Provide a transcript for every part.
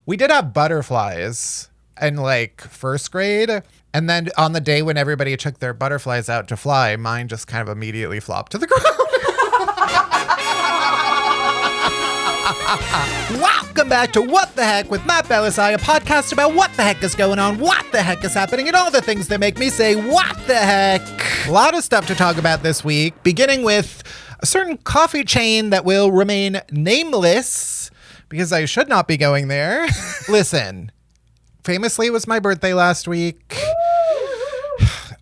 We did have butterflies in like first grade. And then on the day when everybody took their butterflies out to fly, mine just kind of immediately flopped to the ground. Welcome back to What the Heck with Matt Bellassai, a podcast about what the heck is going on, what the heck is happening, and all the things that make me say, what the heck? A lot of stuff to talk about this week, beginning with a certain coffee chain that will remain nameless because I should not be going there. Listen, famously, it was my birthday last week.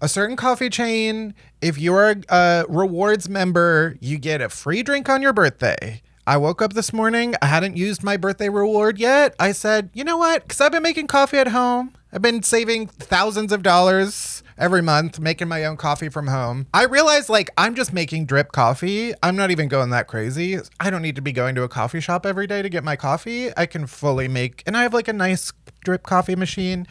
A certain coffee chain, if you're a rewards member, you get a free drink on your birthday. I woke up this morning. I hadn't used my birthday reward yet. I said, you know what? Because I've been making coffee at home. I've been saving thousands of dollars every month, making my own coffee from home. I realized, like, I'm just making drip coffee. I'm not even going that crazy. I don't need to be going to a coffee shop every day to get my coffee. I can fully make, and I have like a nice drip coffee machine.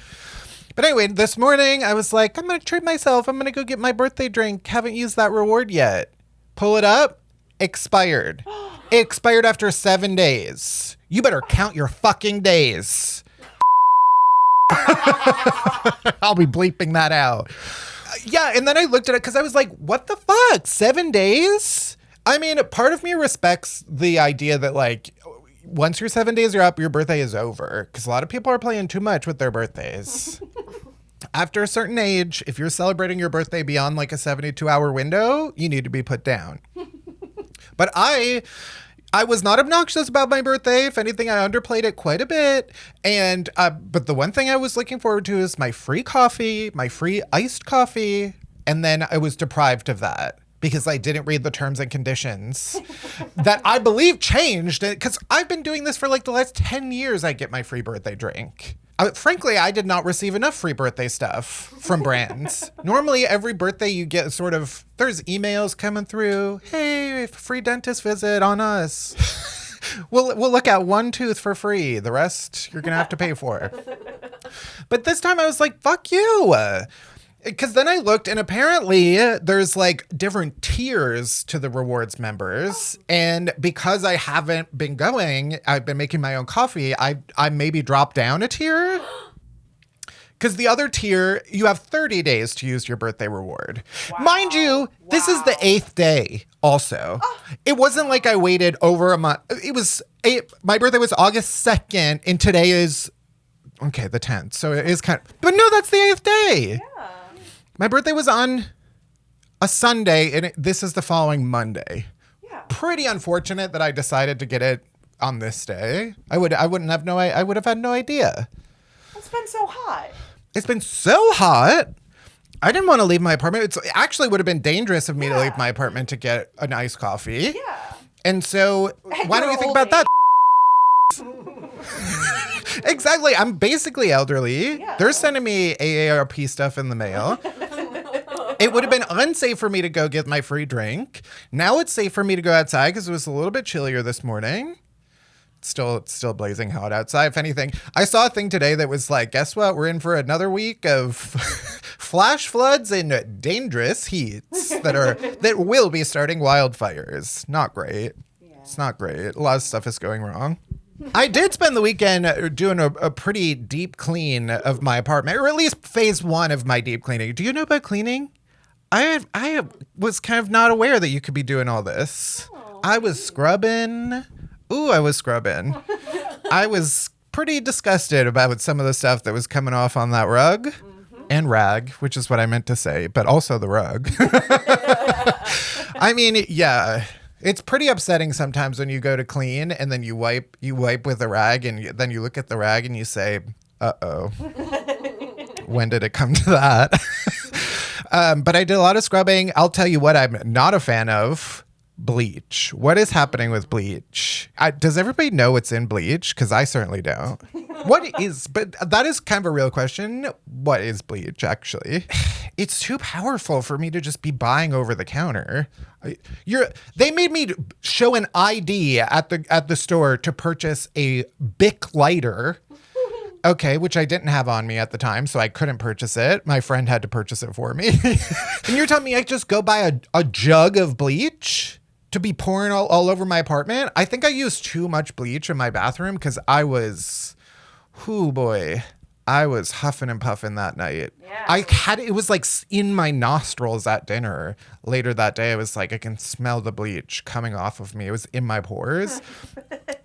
But anyway, this morning I was like, I'm going to treat myself. I'm going to go get my birthday drink. Haven't used that reward yet. Pull it up. Expired. It expired after 7 days. You better count your fucking days. I'll be bleeping that out. Yeah, and then I looked at it because I was like, what the fuck? 7 days? I mean, part of me respects the idea that, like, once your 7 days are up, your birthday is over. Because a lot of people are playing too much with their birthdays. After a certain age, if you're celebrating your birthday beyond like a 72-hour window, you need to be put down. But I was not obnoxious about my birthday. If anything, I underplayed it quite a bit. And but the one thing I was looking forward to is my free coffee, my free iced coffee. And then I was deprived of that because I didn't read the terms and conditions that I believe changed. Because I've been doing this for like the last 10 years. I get my free birthday drink. Frankly, I did not receive enough free birthday stuff from brands. Normally, every birthday you get sort of, there's emails coming through. Hey, free dentist visit on us. We'll look at one tooth for free. The rest you're going to have to pay for. But this time I was like, fuck you. Because then I looked and apparently there's like different tiers to the rewards members. And because I haven't been going, I've been making my own coffee. I maybe dropped down a tier. Because the other tier, you have 30 days to use your birthday reward. Wow. Mind you, this is the 8th day also. It wasn't like I waited over a month. My birthday was August 2nd and today is, okay, the 10th. So it is kind of, but no, that's the 8th day. Yeah. My birthday was on a Sunday, and this is the following Monday. Yeah. Pretty unfortunate that I decided to get it on this day. I would have had no idea. It's been so hot. It's been so hot. I didn't want to leave my apartment. It actually would have been dangerous of me to leave my apartment to get an iced coffee. Yeah. And so, why don't you think about that? Exactly. I'm basically elderly. Yeah. They're sending me AARP stuff in the mail. It would have been unsafe for me to go get my free drink. Now it's safe for me to go outside because it was a little bit chillier this morning. It's still blazing hot outside. If anything, I saw a thing today that was like, guess what? We're in for another week of flash floods and dangerous heats that will be starting wildfires. Not great. Yeah. It's not great. A lot of stuff is going wrong. I did spend the weekend doing a pretty deep clean of my apartment, or at least phase 1 of my deep cleaning. Do you know about cleaning? I was kind of not aware that you could be doing all this. Aww. I was scrubbing. I was scrubbing. I was pretty disgusted about some of the stuff that was coming off on that rug and rag, which is what I meant to say, but also the rug. I mean, yeah. It's pretty upsetting sometimes when you go to clean and then you wipe with a rag and then you look at the rag and you say, uh-oh, when did it come to that? But I did a lot of scrubbing. I'll tell you what I'm not a fan of. Bleach. What is happening with Bleach? Does everybody know what's in Bleach? Because I certainly don't. But that is kind of a real question. What is Bleach, actually? It's too powerful for me to just be buying over the counter. They made me show an ID at the store to purchase a Bic lighter. Okay, which I didn't have on me at the time, so I couldn't purchase it. My friend had to purchase it for me. And you're telling me I just go buy a jug of bleach to be pouring all over my apartment? I think I used too much bleach in my bathroom because I was Whoo boy. I was huffing and puffing that night. Yeah. It was like in my nostrils at dinner. Later that day, I was like, I can smell the bleach coming off of me. It was in my pores.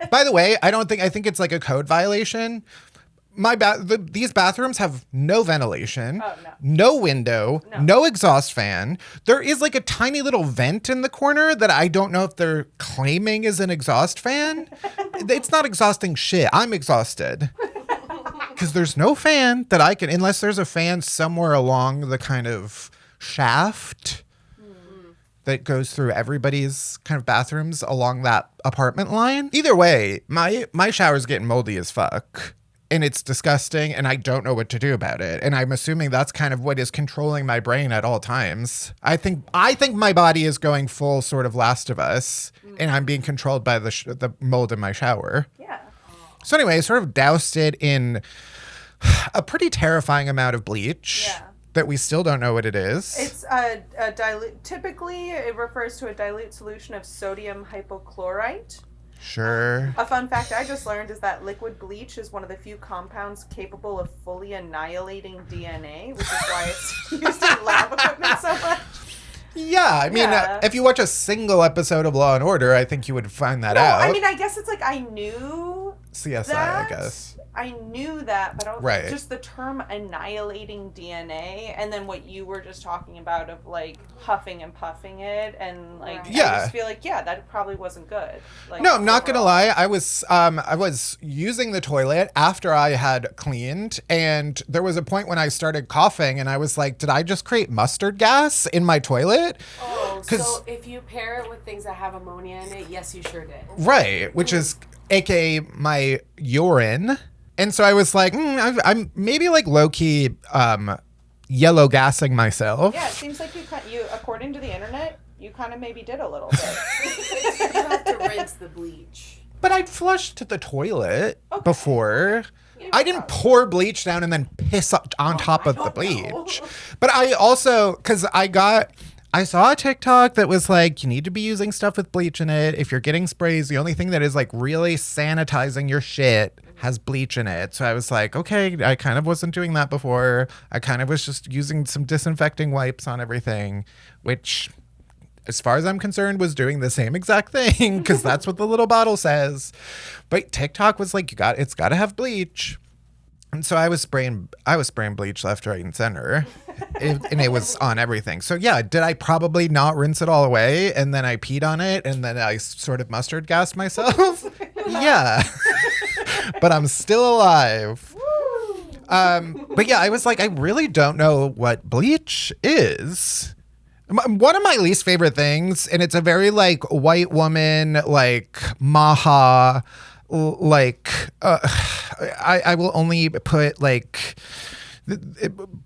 By the way, I think it's like a code violation. These bathrooms have no ventilation, no window, no exhaust fan. There is like a tiny little vent in the corner that I don't know if they're claiming is an exhaust fan. It's not exhausting shit. I'm exhausted. Because there's no fan that I can, unless there's a fan somewhere along the kind of shaft that goes through everybody's kind of bathrooms along that apartment line. Either way, my shower's getting moldy as fuck. And it's disgusting, and I don't know what to do about it. And I'm assuming that's kind of what is controlling my brain at all times. I think my body is going full sort of Last of Us, and I'm being controlled by the mold in my shower. Yeah. So anyway, I sort of doused it in a pretty terrifying amount of bleach that we still don't know what it is. It's a dilute. Typically, it refers to a dilute solution of sodium hypochlorite. Sure. A fun fact I just learned is that liquid bleach is one of the few compounds capable of fully annihilating DNA, which is why it's used in lab equipment so much. Yeah, I mean, if you watch a single episode of Law and Order, I think you would find that out. I mean, I guess it's like I knew CSI, that. I guess. I knew that, but I was Right. just the term annihilating DNA, and then what you were just talking about of like huffing and puffing it, and like I just feel like that probably wasn't good. Like, no, I'm not gonna lie. I was using the toilet after I had cleaned, and there was a point when I started coughing, and I was like, "Did I just create mustard gas in my toilet?" Oh, so if you pair it with things that have ammonia in it, yes, you sure did. Right, which is AKA my urine. And so I was like, I'm maybe like low-key yellow gassing myself. Yeah, it seems like you according to the internet, you kind of maybe did a little bit. You have to rinse the bleach. But I'd flushed the toilet before. I didn't pour bleach down and then piss on top of the bleach. But I also, because I saw a TikTok that was like, you need to be using stuff with bleach in it. If you're getting sprays, the only thing that is like really sanitizing your shit has bleach in it. So I was like, okay, I kind of wasn't doing that before. I kind of was just using some disinfecting wipes on everything, which, as far as I'm concerned, was doing the same exact thing because that's what the little bottle says. But TikTok was like, it's got to have bleach. And so I was spraying bleach left, right, and center, and it was on everything. So yeah, did I probably not rinse it all away, and then I peed on it, and then I sort of mustard gassed myself? Yeah, but I'm still alive. But yeah, I was like, I really don't know what bleach is. One of my least favorite things, and it's a very like white woman, like maha. I will only put like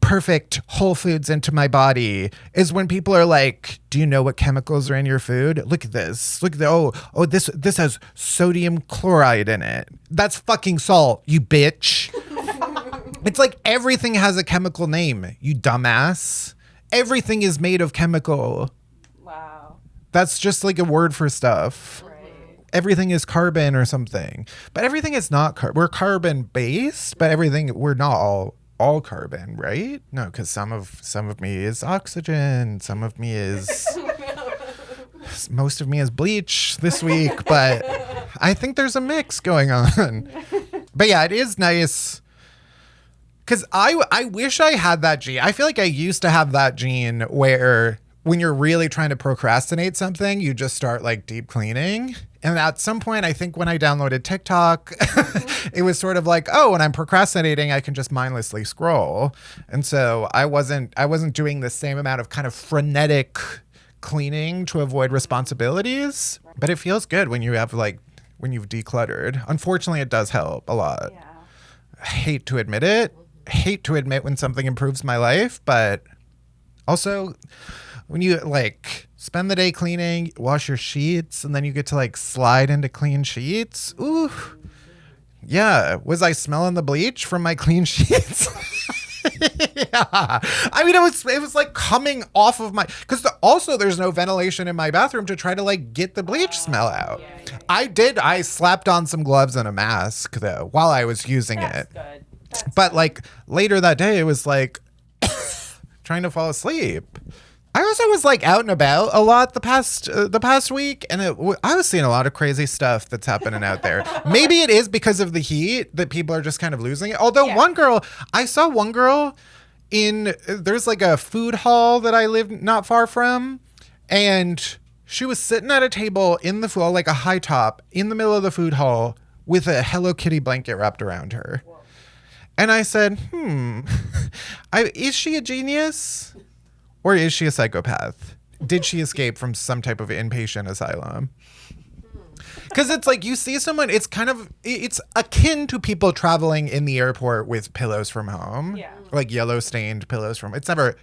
perfect whole foods into my body is when people are like, do you know what chemicals are in your food? Look at this. Look at the, this has sodium chloride in it. That's fucking salt, you bitch. It's like everything has a chemical name, you dumbass. Everything is made of chemical. Wow. That's just like a word for stuff. Everything is carbon or something, but everything is not we're carbon based, but we're not all carbon, right? No, because some of me is oxygen, some of me is most of me is bleach this week, but I think there's a mix going on. But yeah, it is nice because I wish I had that gene. I feel like I used to have that gene where when you're really trying to procrastinate something, you just start like deep cleaning. And at some point, I think when I downloaded TikTok, it was sort of like, oh, when I'm procrastinating, I can just mindlessly scroll. And so I wasn't doing the same amount of kind of frenetic cleaning to avoid responsibilities. But it feels good when you've decluttered. Unfortunately, it does help a lot. Yeah. I hate to admit it. I hate to admit when something improves my life, but also when you like spend the day cleaning, wash your sheets, and then you get to like slide into clean sheets. Ooh. Yeah. Was I smelling the bleach from my clean sheets? Yeah. I mean, it was like coming off of my, because also there's no ventilation in my bathroom to try to like get the bleach smell out. Yeah. I slapped on some gloves and a mask though while I was using it. Good. But like later that day, it was like trying to fall asleep. I also was like out and about a lot the past week, and I was seeing a lot of crazy stuff that's happening out there. Maybe it is because of the heat that people are just kind of losing it. Although I saw one girl there's like a food hall that I live not far from, and she was sitting at a table in the food hall, like a high top in the middle of the food hall with a Hello Kitty blanket wrapped around her. Whoa. And I said, is she a genius? Or is she a psychopath? Did she escape from some type of inpatient asylum? Because it's like you see someone, it's akin to people traveling in the airport with pillows from home. Yeah. Like yellow stained pillows from,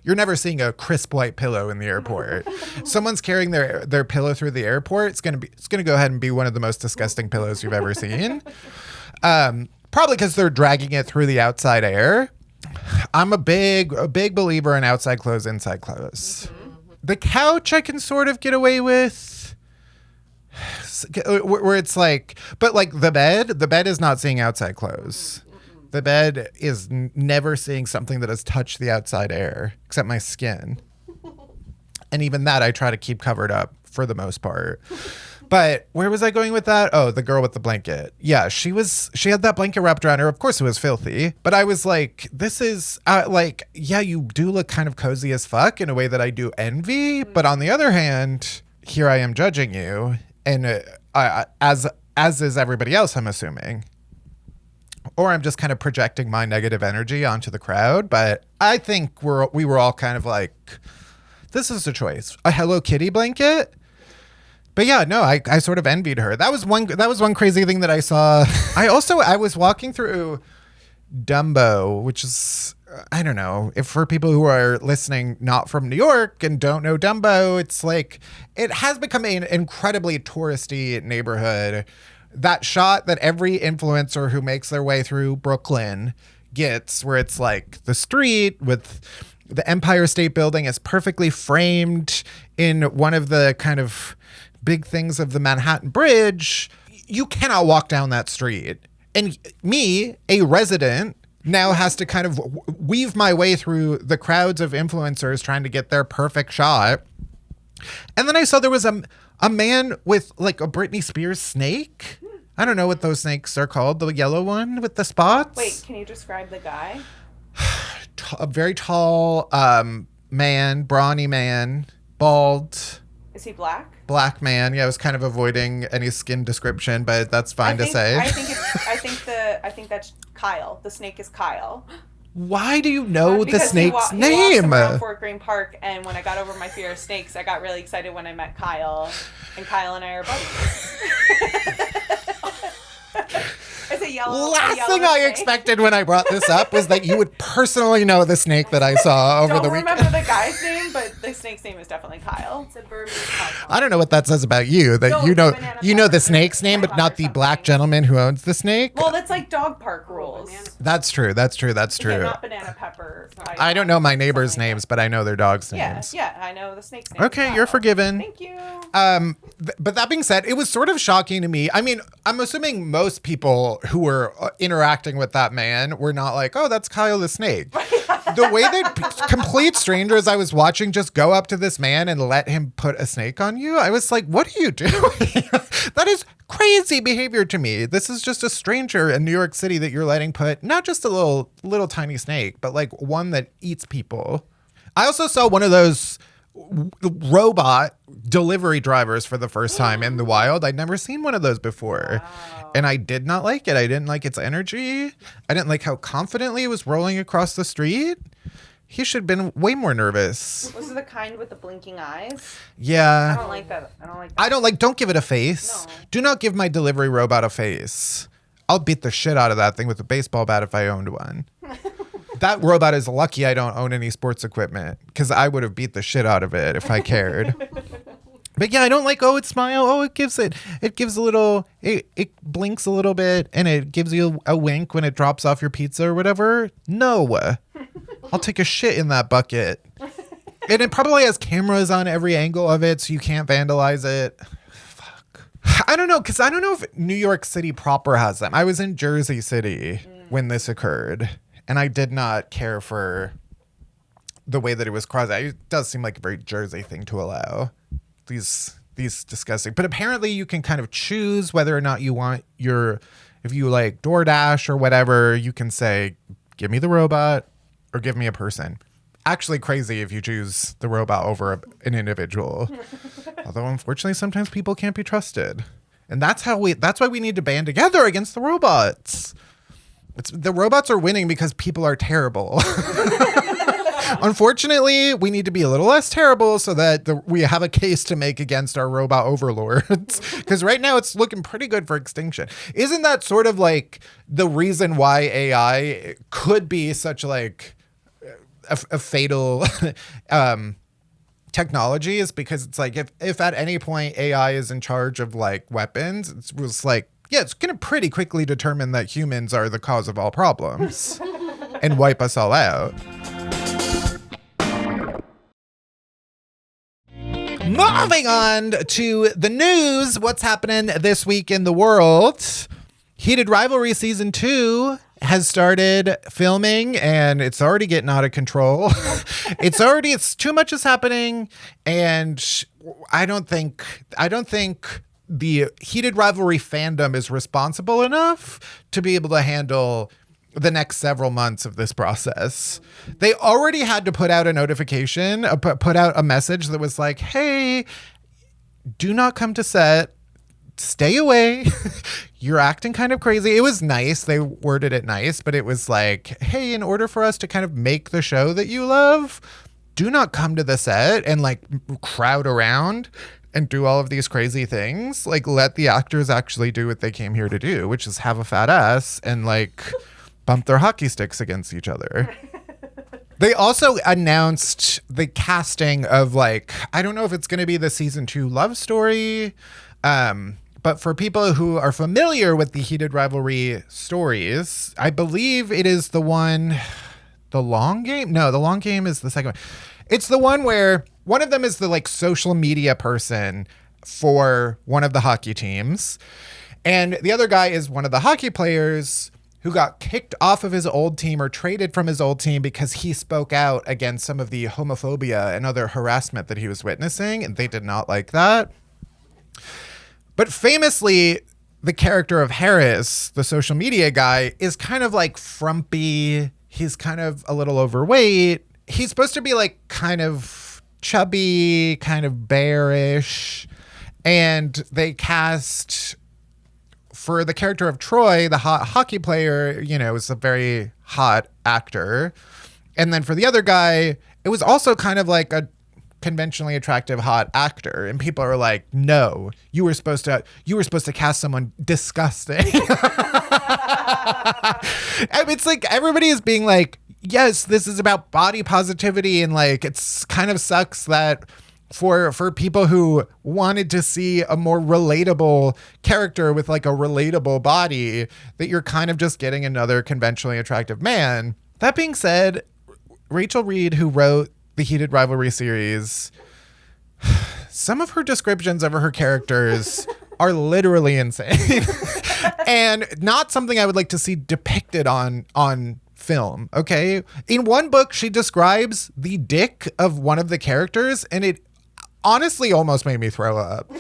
you're never seeing a crisp white pillow in the airport. Someone's carrying their pillow through the airport. It's going to go ahead and be one of the most disgusting pillows you've ever seen. Probably because they're dragging it through the outside air. I'm a big believer in outside clothes, inside clothes. Mm-hmm. The couch I can sort of get away with, where it's like, but like the bed is not seeing outside clothes. Mm-hmm. The bed is never seeing something that has touched the outside air, except my skin. And even that I try to keep covered up for the most part. But where was I going with that? Oh, the girl with the blanket. Yeah, she had that blanket wrapped around her. Of course it was filthy. But I was like, this is you do look kind of cozy as fuck in a way that I do envy. But on the other hand, here I am judging you. And as is everybody else, I'm assuming. Or I'm just kind of projecting my negative energy onto the crowd. But I think we were all kind of like, this is a choice. A Hello Kitty blanket? But yeah, no, I sort of envied her. That was one crazy thing that I saw. I was walking through Dumbo, which is, I don't know, if for people who are listening not from New York and don't know Dumbo, it's like, it has become an incredibly touristy neighborhood. That shot that every influencer who makes their way through Brooklyn gets, where it's like the street with the Empire State Building is perfectly framed in one of the kind of big things of the Manhattan Bridge. You cannot walk down that street. And me, a resident, now has to kind of weave my way through the crowds of influencers trying to get their perfect shot. And then I saw there was a man with like a Britney Spears snake. I don't know what those snakes are called. The yellow one with the spots. Wait, can you describe the guy? A very tall man, brawny man, bald. Is he black? Black man. Yeah, I was kind of avoiding any skin description, but that's fine to say. I think that's Kyle. The snake is Kyle. Why do you know the snake's name? He walks around Fort Greene Park, and when I got over my fear of snakes, I got really excited when I met Kyle, and Kyle and I are buddies. It's a yellow. Last thing I expected when I brought this up was that you would personally know the snake that I saw over the weekend. I don't remember the guy's name, but the snake's name is definitely Kyle. It's a Burmese python. I don't know what that says about you. That you know the snake's name, but not the black gentleman who owns the snake. Well, that's like dog park rules. That's true. Yeah, not banana pepper. I don't know my neighbors' names, but I know their dogs' names. Yeah, I know the snake's name. Okay, you're forgiven. Thank you. But that being said, it was sort of shocking to me. I mean, I'm assuming most people who were interacting with that man were not like, oh, that's Kyle the snake. The way that complete strangers I was watching just go up to this man and let him put a snake on you, I was like, what are you doing? That is crazy behavior to me. This is just a stranger in New York City that you're letting put not just a little tiny snake, but like one that eats people. I also saw one of those robot delivery drivers for the first time in the wild. I'd never seen one of those before. Wow. And I did not like it. I didn't like its energy. I didn't like how confidently it was rolling across the street. He should have been way more nervous. Was it the kind with the blinking eyes? Yeah. I don't like that. Don't give it a face. No. Do not give my delivery robot a face. I'll beat the shit out of that thing with a baseball bat if I owned one. That robot is lucky I don't own any sports equipment, because I would have beat the shit out of it if I cared. But yeah, I don't like, it smile. Oh, it gives a little, it blinks a little bit and it gives you a wink when it drops off your pizza or whatever. No. I'll take a shit in that bucket. And it probably has cameras on every angle of it, so you can't vandalize it. Fuck. I don't know, because I don't know if New York City proper has them. I was in Jersey City when this occurred, and I did not care for the way that it was crossed. It does seem like a very Jersey thing to allow. These disgusting. But apparently you can kind of choose whether or not you want if you like DoorDash or whatever, you can say, give me the robot or give me a person. Actually crazy if you choose the robot over an individual. Although unfortunately sometimes people can't be trusted. And that's why we need to band together against the robots. The robots are winning because people are terrible. Unfortunately, we need to be a little less terrible so that we have a case to make against our robot overlords. Because right now it's looking pretty good for extinction. Isn't that sort of like the reason why AI could be such like a fatal technology is because it's like if at any point AI is in charge of like weapons, it was like, yeah, it's going to pretty quickly determine that humans are the cause of all problems and wipe us all out. Moving on to the news, what's happening this week in the world? Heated Rivalry Season 2 has started filming and it's already getting out of control. It's too much is happening, and I don't think the Heated Rivalry fandom is responsible enough to be able to handle the next several months of this process. They already had to put out a notification, put out a message that was like, hey, do not come to set. Stay away. You're acting kind of crazy. It was nice. They worded it nice, but it was like, hey, in order for us to kind of make the show that you love, do not come to the set and like crowd around and do all of these crazy things. Like, let the actors actually do what they came here to do, which is have a fat ass and like bump their hockey sticks against each other. They also announced the casting of like, I don't know if it's going to be the season 2 love story. But for people who are familiar with the Heated Rivalry stories, I believe it is the long game. No, the long game is the second one. It's the one where one of them is the like social media person for one of the hockey teams. And the other guy is one of the hockey players who got kicked off of his old team or traded from his old team because he spoke out against some of the homophobia and other harassment that he was witnessing, and they did not like that. But famously, the character of Harris, the social media guy, is kind of like frumpy. He's kind of a little overweight. He's supposed to be like kind of chubby, kind of bearish. And they cast... for the character of Troy, the hot hockey player, is a very hot actor. And then for the other guy, it was also kind of like a conventionally attractive hot actor. And people are like, no, you were supposed to cast someone disgusting. And it's like everybody is being like, yes, this is about body positivity. And like, it's kind of sucks that for people who wanted to see a more relatable character with like a relatable body, that you're kind of just getting another conventionally attractive man. That being said, Rachel Reed, who wrote the Heated Rivalry series, some of her descriptions of her characters are literally insane and not something I would like to see depicted on film. Okay. In one book, she describes the dick of one of the characters, and it honestly almost made me throw up.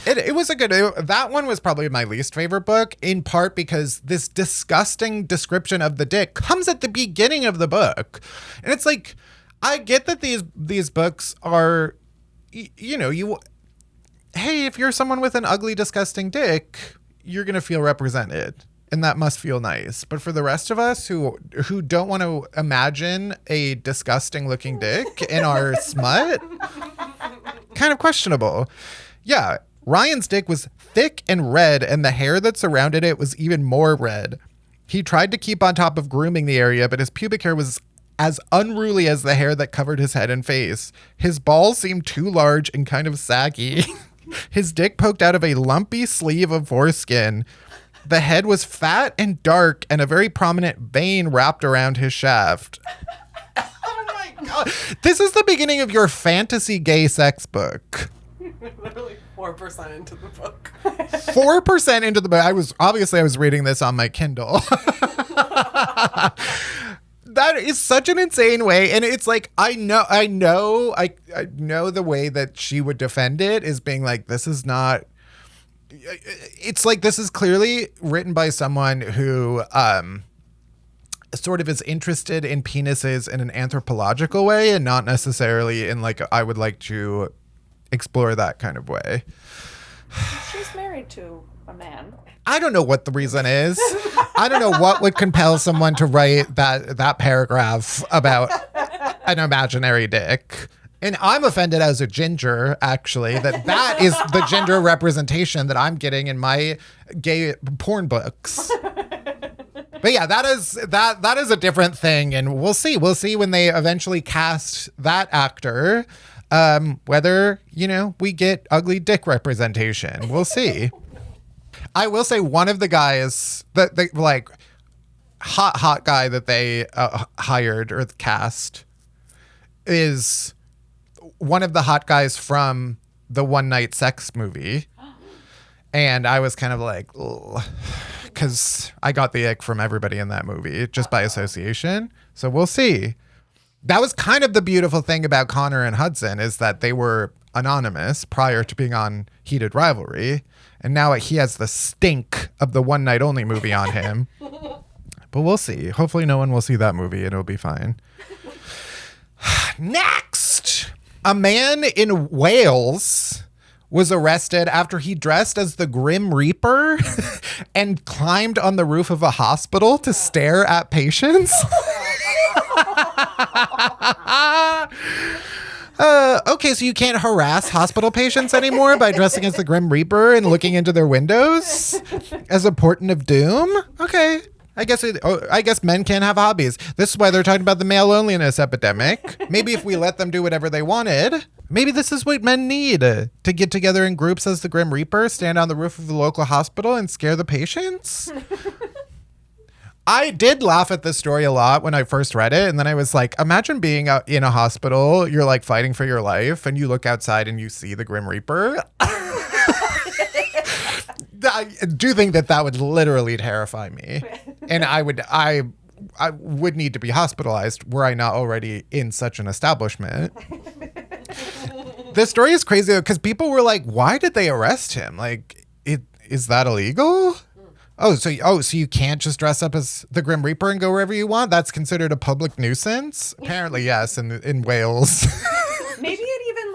It was that one was probably my least favorite book, in part because this disgusting description of the dick comes at the beginning of the book. And it's like, I get that these books are, hey, if you're someone with an ugly, disgusting dick, you're going to feel represented. And that must feel nice. But for the rest of us who don't want to imagine a disgusting looking dick in our smut, kind of questionable. Yeah, Ryan's dick was thick and red, and the hair that surrounded it was even more red. He tried to keep on top of grooming the area, but his pubic hair was as unruly as the hair that covered his head and face. His balls seemed too large and kind of saggy. His dick poked out of a lumpy sleeve of foreskin. The head was fat and dark, and a very prominent vein wrapped around his shaft. This is the beginning of your fantasy gay sex book. Literally 4% into the book. 4% into the book. I was reading this on my Kindle. That is such an insane way. And it's like, I know the way that she would defend it is being like, this is not, it's like, this is clearly written by someone who sort of is interested in penises in an anthropological way and not necessarily in like, I would like to explore that kind of way. She's married to a man. I don't know what the reason is. I don't know what would compel someone to write that paragraph about an imaginary dick. And I'm offended as a ginger, actually, that is the gender representation that I'm getting in my gay porn books. But yeah, that is a different thing, and we'll see. We'll see when they eventually cast that actor, whether, we get ugly dick representation. We'll see. I will say one of the guys that they like hot guy that they hired or cast is one of the hot guys from the One Night Sex movie. And I was kind of like, because I got the ick from everybody in that movie just by association. So we'll see. That was kind of the beautiful thing about Connor and Hudson is that they were anonymous prior to being on Heated Rivalry. And now he has the stink of the One Night Only movie on him. But we'll see. Hopefully no one will see that movie and it'll be fine. Next, a man in Wales was arrested after he dressed as the Grim Reaper and climbed on the roof of a hospital to stare at patients. Okay, so you can't harass hospital patients anymore by dressing as the Grim Reaper and looking into their windows as a portent of doom? Okay. I guess men can't have hobbies. This is why they're talking about the male loneliness epidemic. Maybe if we let them do whatever they wanted, maybe this is what men need to get together in groups as the Grim Reaper, stand on the roof of the local hospital and scare the patients. I did laugh at this story a lot when I first read it. And then I was like, imagine being in a hospital. You're like fighting for your life and you look outside and you see the Grim Reaper. I do think that would literally terrify me. And I would need to be hospitalized were I not already in such an establishment. This story is crazy because people were like, why did they arrest him? Like, is that illegal? So you can't just dress up as the Grim Reaper and go wherever you want? That's considered a public nuisance? Apparently, yes, in Wales. Maybe it even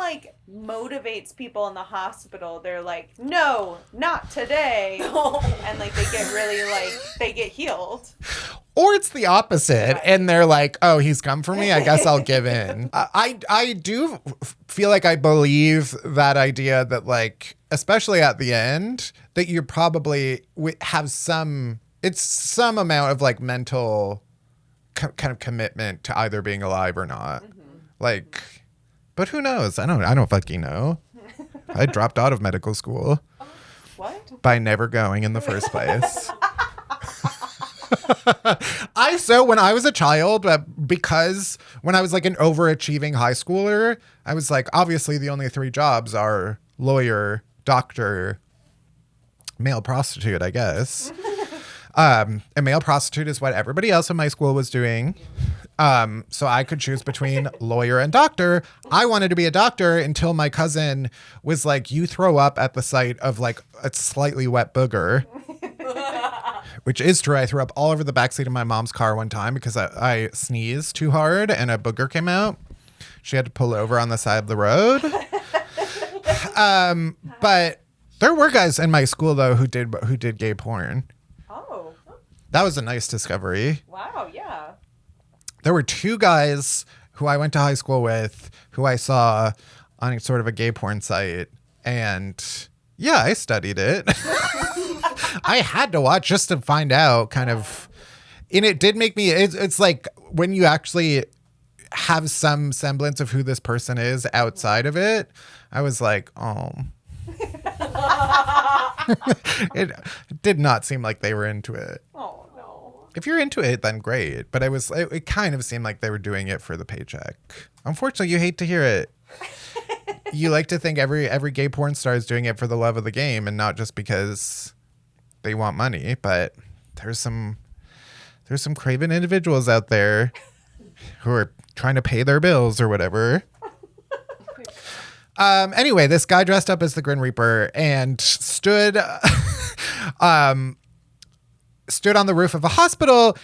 motivates people in the hospital. They're like, no, not today. And they get really they get healed. Or it's the opposite. Right. And they're like, oh, he's come for me. I guess I'll give in. I do feel like I believe that idea that especially at the end, that you probably have some amount of mental kind of commitment to either being alive or not. Mm-hmm. But who knows? I don't fucking know. I dropped out of medical school. What? By never going in the first place. When I was a child, because when I was an overachieving high schooler, I was obviously the only 3 jobs are lawyer, doctor, male prostitute, I guess. A male prostitute is what everybody else in my school was doing. So I could choose between lawyer and doctor. I wanted to be a doctor until my cousin was like, you throw up at the sight of a slightly wet booger. Which is true. I threw up all over the backseat of my mom's car one time because I sneezed too hard and a booger came out. She had to pull over on the side of the road. But there were guys in my school though who did gay porn. Oh. That was a nice discovery. Wow, yeah. There were 2 guys who I went to high school with who I saw on sort of a gay porn site. And yeah, I studied it. I had to watch just to find out kind of. And it did make me, it's like when you actually have some semblance of who this person is outside of it, I was like, oh. It did not seem like they were into it. Oh, no. If you're into it, then great. But it kind of seemed like they were doing it for the paycheck. Unfortunately, you hate to hear it. You like to think every gay porn star is doing it for the love of the game and not just because they want money. But there's some craven individuals out there who are trying to pay their bills or whatever. Anyway, this guy dressed up as the Grim Reaper and stood on the roof of a hospital.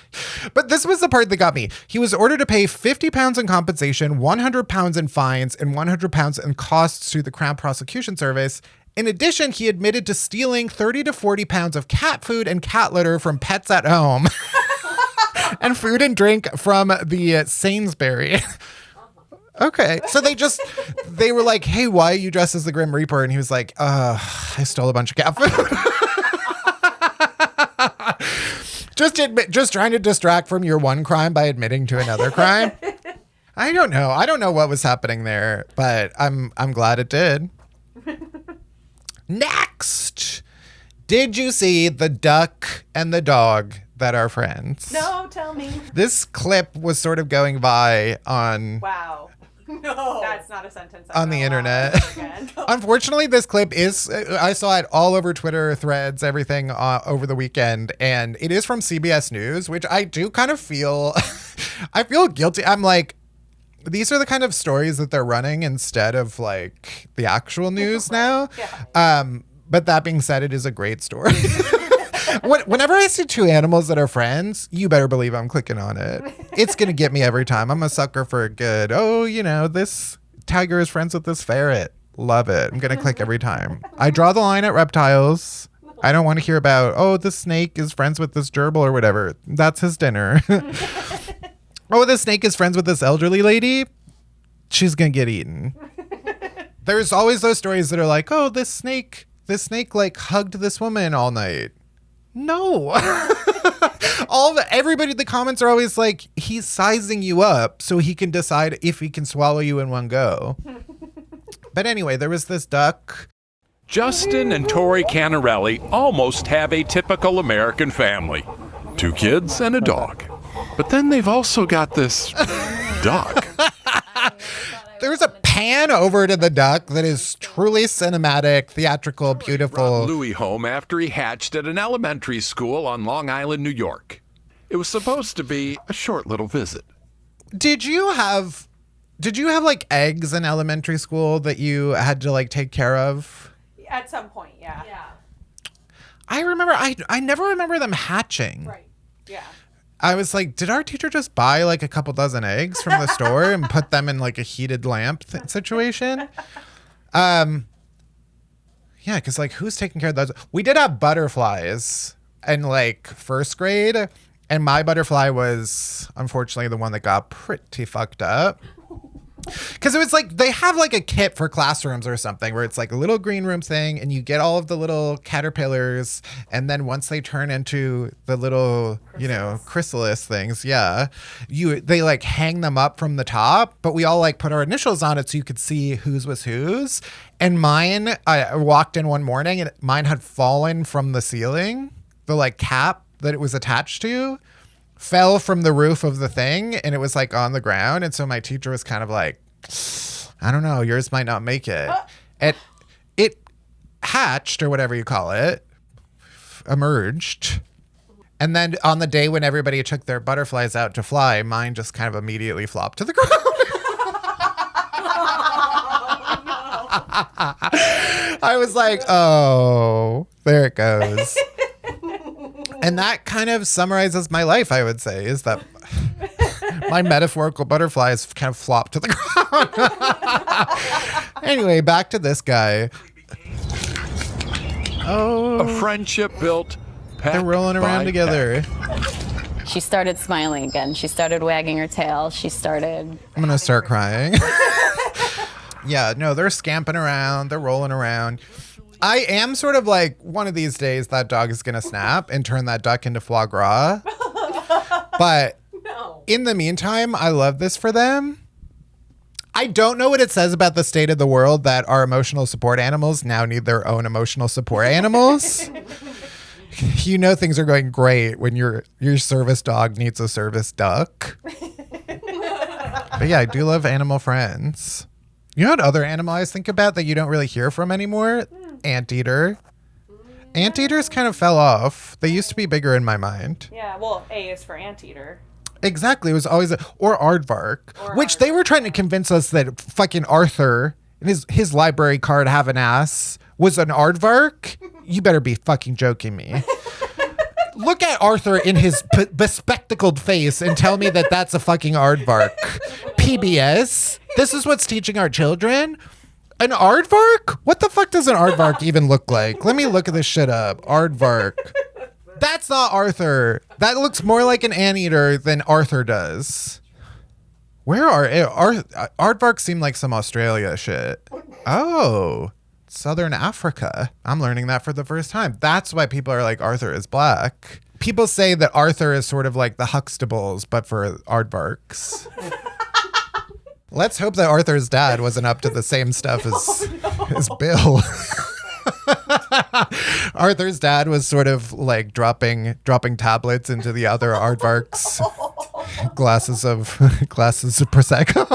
But this was the part that got me. He was ordered to pay £50 in compensation, £100 in fines, and £100 in costs to the Crown Prosecution Service. In addition, he admitted to stealing 30 to 40 pounds of cat food and cat litter from pets at home and food and drink from the Sainsbury. Okay. So they were like, hey, why are you dressed as the Grim Reaper? And he was like, I stole a bunch of cat food. Just trying to distract from your one crime by admitting to another crime. I don't know. I don't know what was happening there, but I'm glad it did. Next. Did you see the duck and the dog that are friends? No, tell me. This clip was sort of going by on... Wow. No. That's not a sentence. On the internet. Unfortunately, this clip I saw it all over Twitter, Threads, everything over the weekend. And it is from CBS News, which I do kind of feel, I feel guilty. I'm like, these are the kind of stories that they're running instead of like the actual news now. Yeah. But that being said, it is a great story. Whenever I see two animals that are friends, you better believe I'm clicking on it. It's going to get me every time. I'm a sucker for a good, this tiger is friends with this ferret. Love it. I'm going to click every time. I draw the line at reptiles. I don't want to hear about, the snake is friends with this gerbil or whatever. That's his dinner. The snake is friends with this elderly lady. She's going to get eaten. There's always those stories that are like, this snake like hugged this woman all night. No. Everybody in the comments are always like, he's sizing you up so he can decide if he can swallow you in one go. But anyway, there was this duck. Justin and Tori Canarelli almost have a typical American family. 2 kids and a dog. But then they've also got this duck. There's a pan over to the duck that is truly cinematic, theatrical, beautiful. Brought Louis home after he hatched at an elementary school on Long Island, New York. It was supposed to be a short little visit. Did you have like eggs in elementary school that you had to like take care of? At some point, yeah. Yeah. I remember I never remember them hatching. Right. Yeah. I was like, did our teacher just buy like a couple dozen eggs from the store and put them in like a heated lamp situation? Yeah, because like who's taking care of those? We did have butterflies in like first grade, and my butterfly was unfortunately the one that got pretty fucked up. Because it was like they have like a kit for classrooms or something where it's like a little green room thing and you get all of the little caterpillars, and then once they turn into the little chrysalis things, they like hang them up from the top, but we all like put our initials on it so you could see whose was whose. And mine, I walked in one morning and mine had fallen from the ceiling. The like cap that it was attached to fell from the roof of the thing, and it was like on the ground. And so my teacher was kind of like, I don't know, yours might not make it. It hatched, or whatever you call it, emerged. And then on the day when everybody took their butterflies out to fly, mine just kind of immediately flopped to the ground. I was like, oh, there it goes. And that kind of summarizes my life, I would say, is that my metaphorical butterflies kind of flopped to the ground. Anyway, back to this guy. A friendship built. They're rolling around together. She started smiling again. She started wagging her tail. I'm going to start crying. Yeah, no, they're scamping around. They're rolling around. I am sort of like, one of these days that dog is going to snap and turn that duck into foie gras. But in the meantime, I love this for them. I don't know what it says about the state of the world that our emotional support animals now need their own emotional support animals. You know things are going great when your service dog needs a service duck. But yeah, I do love animal friends. You know what other animal I think about that you don't really hear from anymore? Anteater. Anteaters kind of fell off. They used to be bigger in my mind. Yeah, well, A is for anteater. Exactly. It was always or aardvark, which they were trying to convince us that fucking Arthur and his library card have an ass was an aardvark. You better be fucking joking me. Look at Arthur in his bespectacled face and tell me that that's a fucking aardvark. PBS? This is what's teaching our children? An aardvark? What the fuck does an aardvark even look like? Let me look at this shit up. Aardvark. That's not Arthur. That looks more like an anteater than Arthur does. Where are aardvarks seem like some Australia shit. Oh, Southern Africa. I'm learning that for the first time. That's why people are like Arthur is black. People say that Arthur is sort of like the Huxtables, but for aardvarks. Let's hope that Arthur's dad wasn't up to the same stuff as Bill. Arthur's dad was sort of like dropping tablets into the other aardvarks' glasses of Prosecco.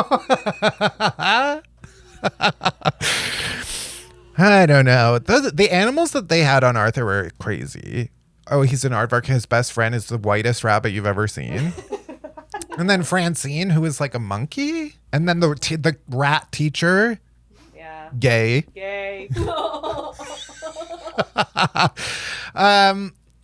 I don't know. The animals that they had on Arthur were crazy. Oh, he's an aardvark. His best friend is the whitest rabbit you've ever seen. And then Francine, who is like a monkey. And then the rat teacher. Yeah. Gay.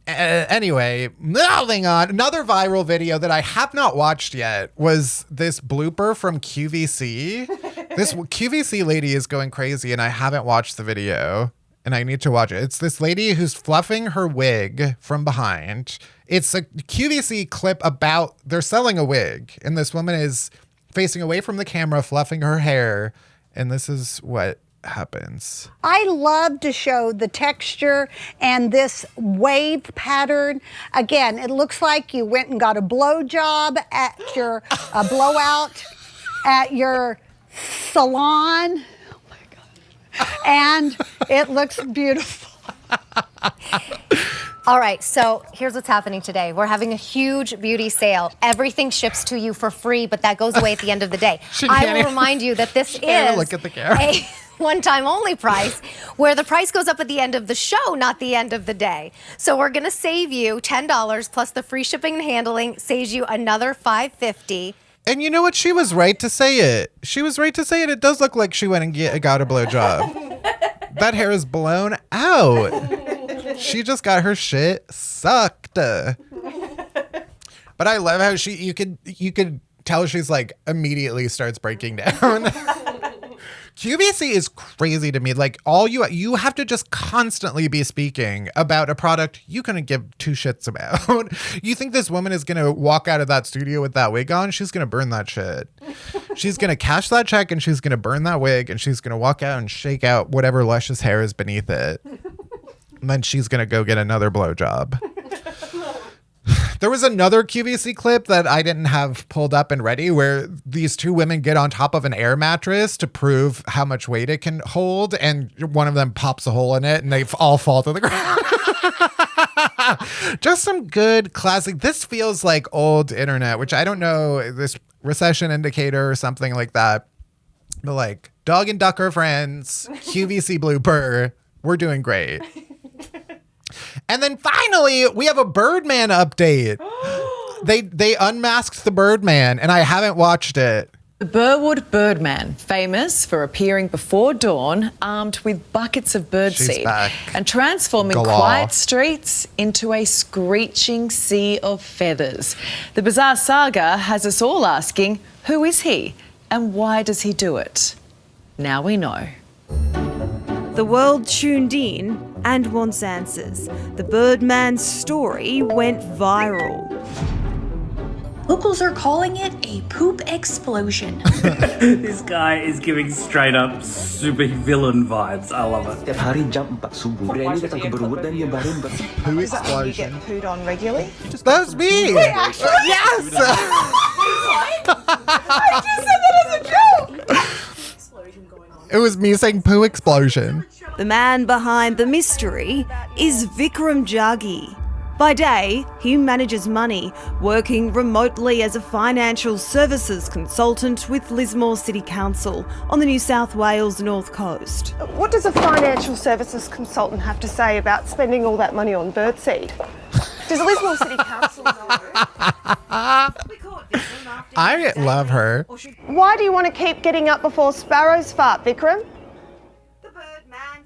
Anyway, moving on. Another viral video that I have not watched yet was this blooper from QVC. This QVC lady is going crazy and I haven't watched the video and I need to watch it. It's this lady who's fluffing her wig from behind. It's a QVC clip about they're selling a wig and this woman is facing away from the camera, fluffing her hair. And this is what happens. I love to show the texture and this wave pattern. Again, it looks like you went and got a blowout at your salon. Oh my God. And it looks beautiful. All right, so here's what's happening today. We're having a huge beauty sale. Everything ships to you for free, but that goes away at the end of the day. I will remind you that this is look at the camera. A one-time only price, where the price goes up at the end of the show, not the end of the day. So we're gonna save you $10 plus the free shipping and handling, saves you another $5.50. And you know what? She was right to say it. She was right to say it. It does look like she went and got a blowjob. That hair is blown out. She just got her shit sucked. But I love how you could tell she's like immediately starts breaking down. QVC is crazy to me. Like you have to just constantly be speaking about a product you couldn't give two shits about. You think this woman is going to walk out of that studio with that wig on? She's going to burn that shit. She's going to cash that check and she's going to burn that wig and she's going to walk out and shake out whatever luscious hair is beneath it. And then she's going to go get another blowjob. There was another QVC clip that I didn't have pulled up and ready where these two women get on top of an air mattress to prove how much weight it can hold. And one of them pops a hole in it and they all fall to the ground. Just some good classic. This feels like old internet, which I don't know, this recession indicator or something like that. But like dog and duck are friends, QVC blooper. We're doing great. And then finally, we have a Birdman update. They unmasked the Birdman, and I haven't watched it. The Burwood Birdman, famous for appearing before dawn, armed with buckets of birdseed and transforming quiet streets into a screeching sea of feathers. The bizarre saga has us all asking, who is he and why does he do it? Now we know. The world tuned in and wants answers. The Birdman's story went viral. Locals are calling it a poop explosion. This guy is giving straight up super villain vibes. I love it. Poo explosion. You get pooed on regularly? That's me. Wait, actually? Yes. I just said that as a joke. It was me saying poo explosion. The man behind the mystery is Vikram Jaggi. By day, he manages money, working remotely as a financial services consultant with Lismore City Council on the New South Wales North Coast. What does a financial services consultant have to say about spending all that money on birdseed? Does Lismore City Council know? I love her. Why do you want to keep getting up before sparrows fart, Vikram?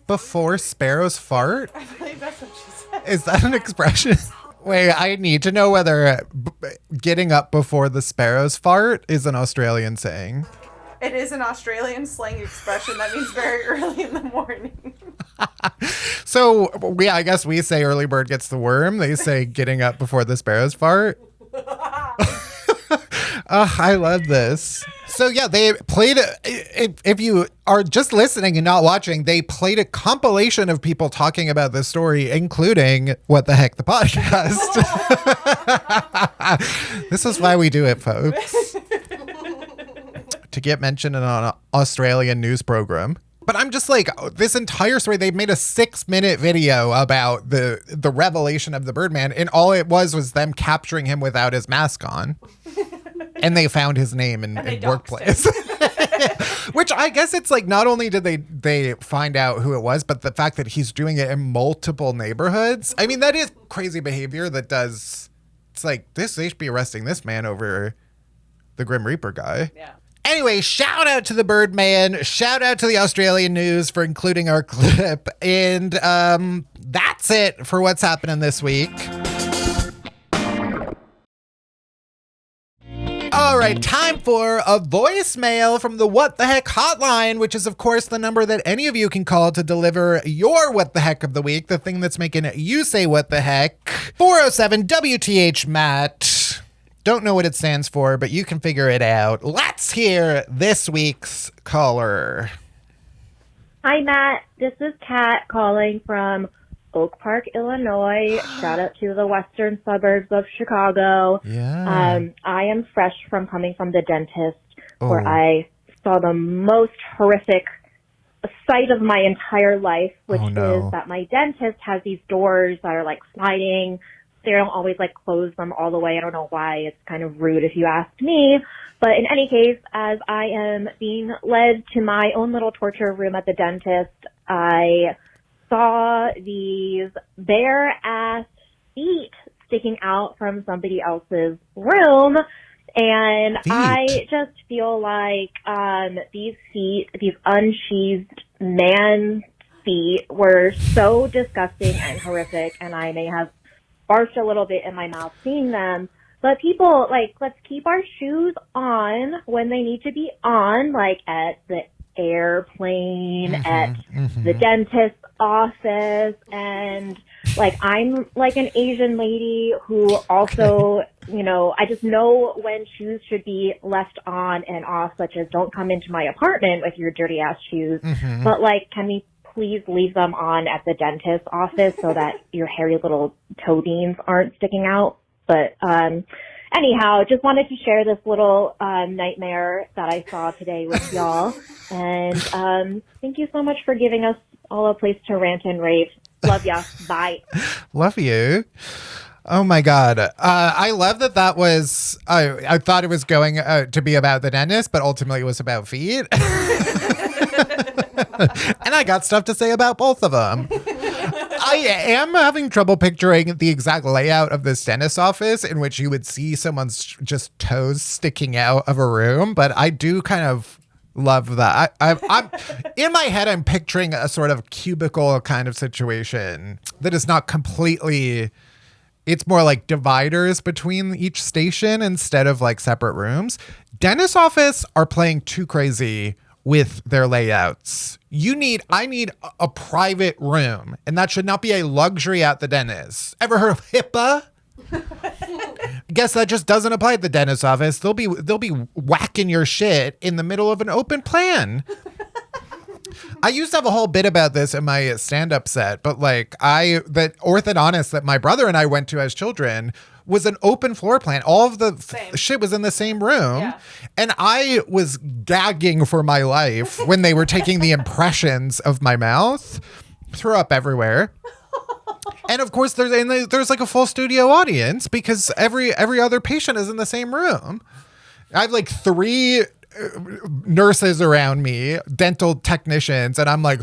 Before sparrows fart? I believe that's what she said. Is that an expression? Wait, I need to know whether getting up before the sparrows fart is an Australian saying. It is an Australian slang expression that means very early in the morning. So, I guess we say early bird gets the worm. They say getting up before the sparrows fart. I love this. So yeah, they played, if you are just listening and not watching, they played a compilation of people talking about this story, including What the Heck, the podcast. This is why we do it, folks. To get mentioned in an Australian news program. But I'm just like, this entire story, they made a 6-minute video about the revelation of the Birdman, and all it was them capturing him without his mask on. And they found his name in workplace. Which I guess it's like, not only did they find out who it was, but the fact that he's doing it in multiple neighborhoods. I mean, that is crazy behavior it's like, they should be arresting this man over the Grim Reaper guy. Yeah. Anyway, shout out to the Birdman. Shout out to the Australian News for including our clip. And that's it for what's happening this week. All right, time for a voicemail from the What the Heck hotline, which is, of course, the number that any of you can call to deliver your What the Heck of the week, the thing that's making you say what the heck. 407-WTH-MATT. Don't know what it stands for, but you can figure it out. Let's hear this week's caller. Hi, Matt. This is Kat calling from Oak Park, Illinois. Shout out to the western suburbs of Chicago. Yeah. I am fresh from coming from the dentist where I saw the most horrific sight of my entire life, which is that my dentist has these doors that are like sliding. They don't always like close them all the way. I don't know why. It's kind of rude if you ask me. But in any case, as I am being led to my own little torture room at the dentist, I saw these bare ass feet sticking out from somebody else's room. And I just feel like these feet, these unsheathed man feet, were so disgusting and horrific, and I may have barfed a little bit in my mouth seeing them. But people, like, let's keep our shoes on when they need to be on, like at the airplane, at the dentist's office, and like, I'm like an Asian lady who also, you know, I just know when shoes should be left on and off, such as don't come into my apartment with your dirty ass shoes. But like, can we please leave them on at the dentist's office so that your hairy little toe beans aren't sticking out? But anyhow, just wanted to share this little nightmare that I saw today with y'all. And thank you so much for giving us all a place to rant and rave. Love ya. Bye. Love you. Oh my God. I love that was, I thought it was going to be about the dentist, but ultimately it was about feet. And I got stuff to say about both of them. I am having trouble picturing the exact layout of this dentist office in which you would see someone's just toes sticking out of a room, but I do kind of love that. I'm in my head, I'm picturing a sort of cubicle kind of situation that is not completely, it's more like dividers between each station instead of like separate rooms. Dentist office are playing too crazy with their layouts. I need a private room, and that should not be a luxury at the dentist. Ever heard of HIPAA? Guess that just doesn't apply at the dentist office. They'll be whacking your shit in the middle of an open plan. I used to have a whole bit about this in my stand-up set, but like that orthodontist that my brother and I went to as children was an open floor plan. All of the shit was in the same room. Yeah. And I was gagging for my life when they were taking the impressions of my mouth. Threw up everywhere. And of course, there's like a full studio audience because every other patient is in the same room. I have like 3 nurses around me, dental technicians, and I'm like,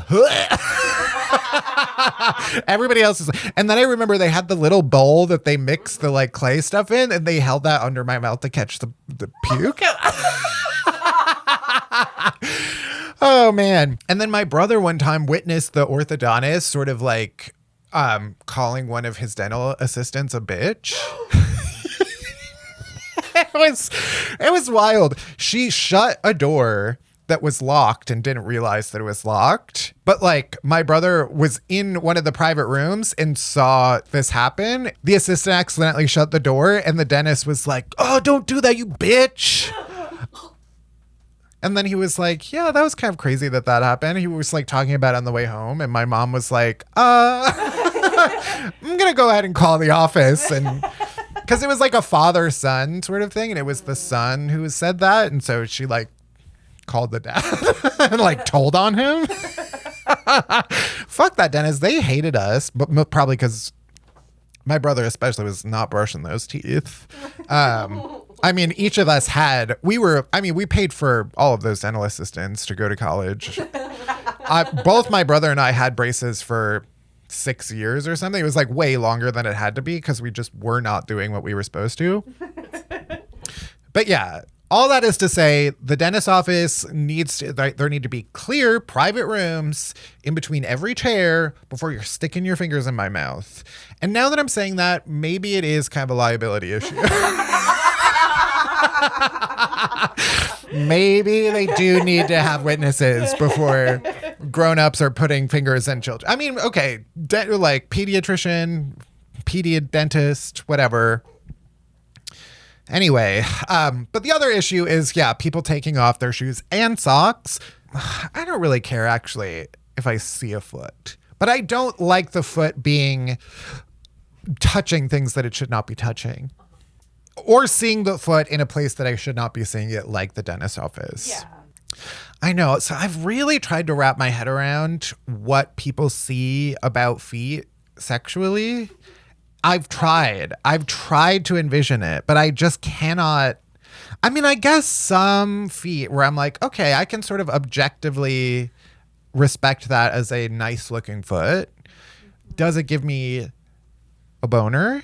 everybody else is. And then I remember they had the little bowl that they mix the like clay stuff in, and they held that under my mouth to catch the puke. Oh man. And then my brother one time witnessed the orthodontist sort of like calling one of his dental assistants a bitch. It was wild. She shut a door that was locked and didn't realize that it was locked. But like my brother was in one of the private rooms and saw this happen. The assistant accidentally shut the door and the dentist was like, "Oh, don't do that, you bitch." And then he was like, "Yeah, that was kind of crazy that happened." He was like talking about it on the way home. And my mom was like, I'm going to go ahead and call the office. And because it was like a father-son sort of thing. And it was the son who said that. And so she like called the dad and like told on him. Fuck that dentist. They hated us, but probably because my brother especially was not brushing those teeth. I mean, each of us we paid for all of those dental assistants to go to college. Both my brother and I had braces for 6 years or something. It was like way longer than it had to be because we just were not doing what we were supposed to. But yeah, all that is to say, the dentist office there need to be clear private rooms in between every chair before you're sticking your fingers in my mouth. And now that I'm saying that, maybe it is kind of a liability issue. Maybe they do need to have witnesses before grown-ups are putting fingers in children. I mean, okay, like pediatrician, dentist, whatever. Anyway, but the other issue is, people taking off their shoes and socks. I don't really care, actually, if I see a foot. But I don't like the foot being touching things that it should not be touching. Or seeing the foot in a place that I should not be seeing it, like the dentist office. Yeah. I know. So I've really tried to wrap my head around what people see about feet sexually. I've tried to envision it, but I just cannot. I mean, I guess some feet where I'm like, okay, I can sort of objectively respect that as a nice looking foot. Does it give me a boner?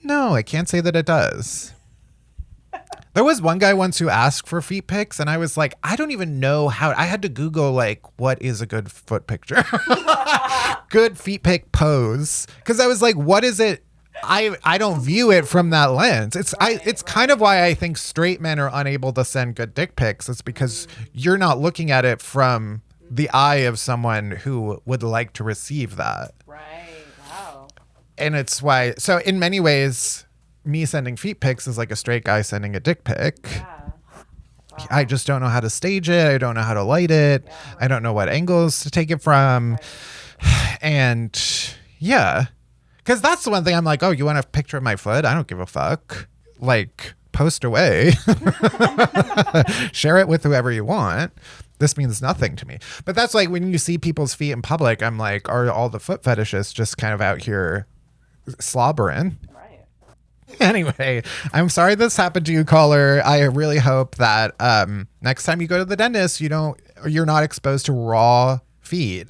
No, I can't say that it does. There was one guy once who asked for feet pics, and I was like, I don't even know how. I had to Google, like, what is a good foot picture? Good feet pic pose. Because I was like, what is it? I don't view it from that lens. It's kind of why I think straight men are unable to send good dick pics. It's because you're not looking at it from the eye of someone who would like to receive that. Right. Wow. And it's why, so in many ways, me sending feet pics is like a straight guy sending a dick pic. Yeah. Wow. I just don't know how to stage it. I don't know how to light it. Yeah, right. I don't know what angles to take it from. Right. And yeah, because that's the one thing I'm like, oh, you want a picture of my foot? I don't give a fuck. Like, post away. Share it with whoever you want. This means nothing to me. But that's like when you see people's feet in public, I'm like, are all the foot fetishists just kind of out here slobbering? Right. Anyway, I'm sorry this happened to you, caller. I really hope that next time you go to the dentist, you're not exposed to raw feet.